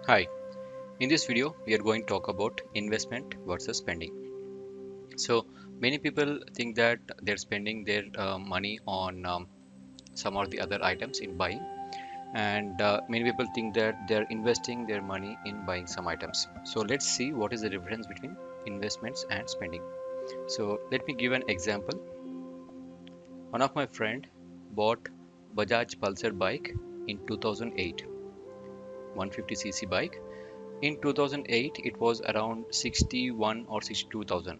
Hi, in this video we are going to talk about investment versus spending. So many people think that they're spending their money on some or the other items in buying, and many people think that they're investing their money in buying some items. So let's see what is the difference between investments and spending. So let me give an example. One of my friend bought Bajaj Pulsar bike in 2008, 150cc bike. In 2008 it was around 61 or 62,000.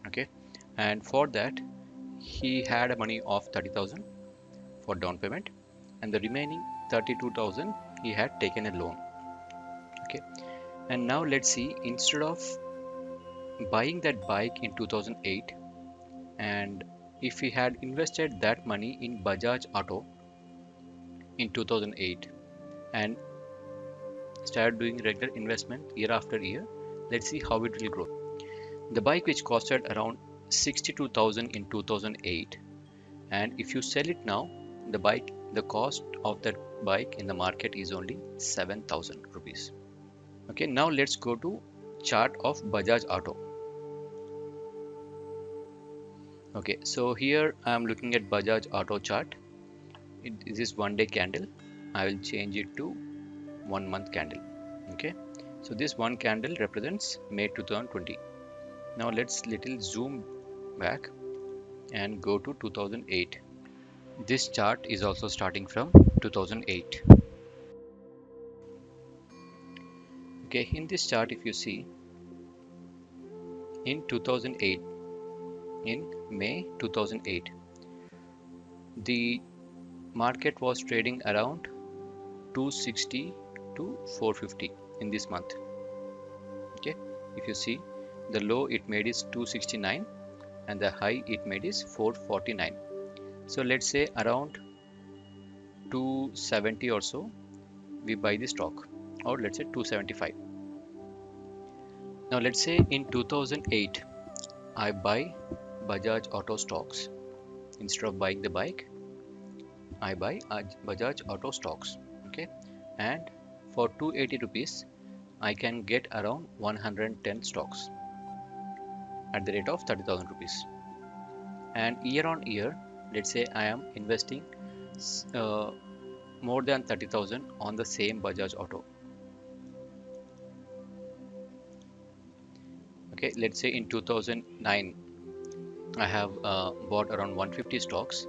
Okay, and for that he had a money of 30,000 for down payment, and the remaining 32,000 he had taken a loan. Okay, and now let's see, instead of buying that bike in 2008, and if he had invested that money in Bajaj Auto in 2008 and started doing regular investment year after year, let's see how it will grow. The bike which costed around 62,000 in 2008, and if you sell it now, the cost of that bike in the market is only 7,000 rupees. Okay, now let's go to chart of Bajaj Auto. Okay, so here I am looking at Bajaj Auto chart. It is one day candle. I will change it to 1 month candle. Okay, so this one candle represents May 2020. Now let's little zoom back and go to 2008. This chart is also starting from 2008. Okay, in this chart if you see, in 2008, in May 2008, the market was trading around 260 to 450 in this month. Okay, if you see, the low it made is 269 and the high it made is 449. So let's say around 270 or so we buy the stock, or let's say 275. Now let's say in 2008 I buy Bajaj Auto stocks. Instead of buying the bike, I buy Bajaj Auto stocks. Okay, and for 280 rupees I can get around 110 stocks at the rate of 30,000 rupees. And year on year, let's say I am investing uh, more than 30,000 on the same Bajaj Auto. Okay, let's say in 2009 I have bought around 150 stocks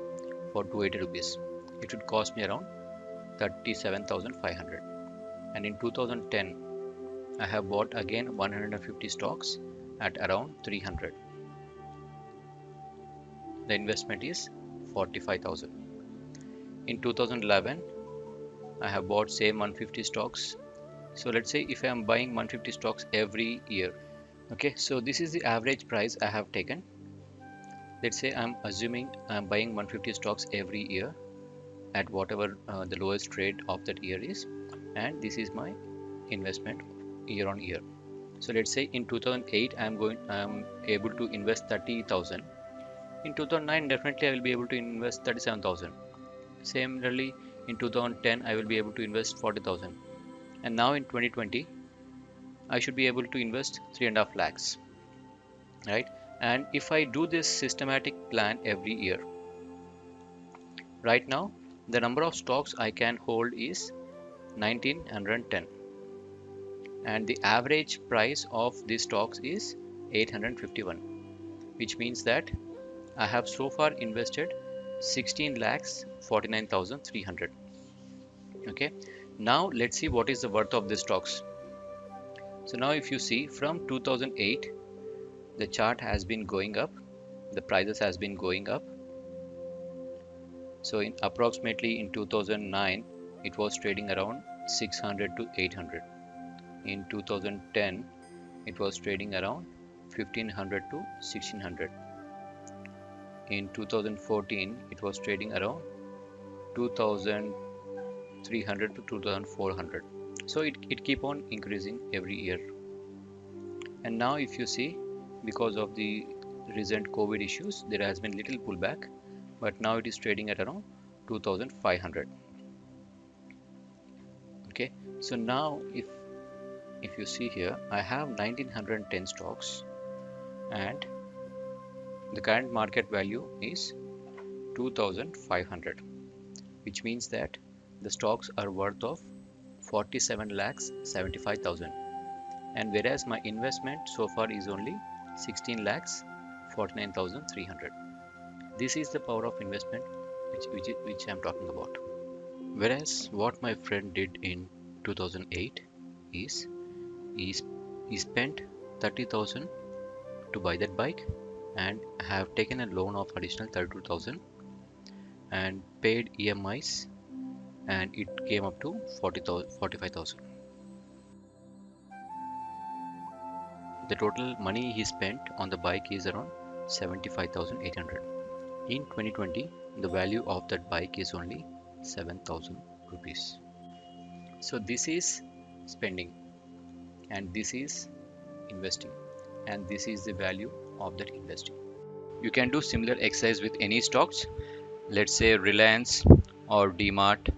for 280 rupees. It would cost me around 37,500. And in 2010 I have bought again 150 stocks at around 300. The investment is 45,000. In 2011 I have bought same 150 stocks. So let's say if I am buying 150 stocks every year. Okay, so this is the average price I have taken. Let's say I'm assuming I'm buying 150 stocks every year at whatever the lowest trade of that year is, and this is my investment year on year. So let's say in 2008 I'm able to invest 30,000. In 2009 definitely I will be able to invest 37,000. Similarly in 2010 I will be able to invest 40,000, and now in 2020 I should be able to invest 3.5 lakhs, right? And if I do this systematic plan every year, right now the number of stocks I can hold is 1910, and the average price of these stocks is 851, which means that I have so far invested 16 lakhs 49,300. Okay, now let's see what is the worth of these stocks. So now if you see, from 2008 the chart has been going up, the prices has been going up. So in approximately in 2009 it was trading around 600 to 800. In 2010 it was trading around 1500 to 1600. In 2014 it was trading around 2300 to 2400. So it keep on increasing every year. And now if you see, because of the recent COVID issues there has been little pullback, but now it is trading at around 2500. Okay, so now if you see here, I have 1910 stocks, and the current market value is 2500, which means that the stocks are worth of 47 lakhs 75,000, and whereas my investment so far is only 16 lakhs 49,300. This is the power of investment which I'm talking about. Whereas what my friend did in 2008 is he, he spent 30,000 to buy that bike and have taken a loan of additional 32,000 and paid EMIs, and it came up to 45,000. The total money he spent on the bike is around 75,800. In 2020, the value of that bike is only 7,000 rupees. So this is spending, and this is investing, and this is the value of that investing. You can do similar exercise with any stocks, let's say Reliance or DMart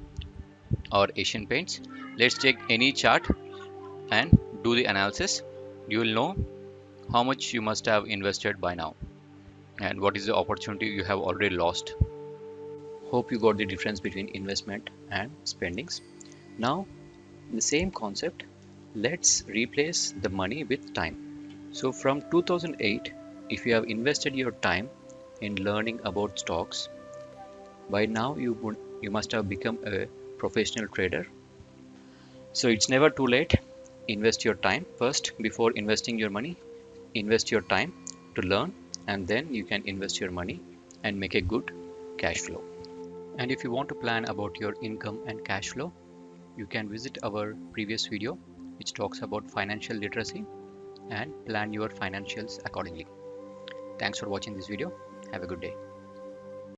or Asian Paints. Let's take any chart and do the analysis. You will know how much you must have invested by now and what is the opportunity you have already lost. Hope you got the difference between investment and spendings. Now, the same concept, let's replace the money with time. So from 2008, if you have invested your time in learning about stocks, by now you must have become a professional trader. So it's never too late. Invest your time first before investing your money. Invest your time to learn, and then you can invest your money and make a good cash flow. And if you want to plan about your income and cash flow, you can visit our previous video which talks about financial literacy and plan your financials accordingly. Thanks for watching this video. Have a good day.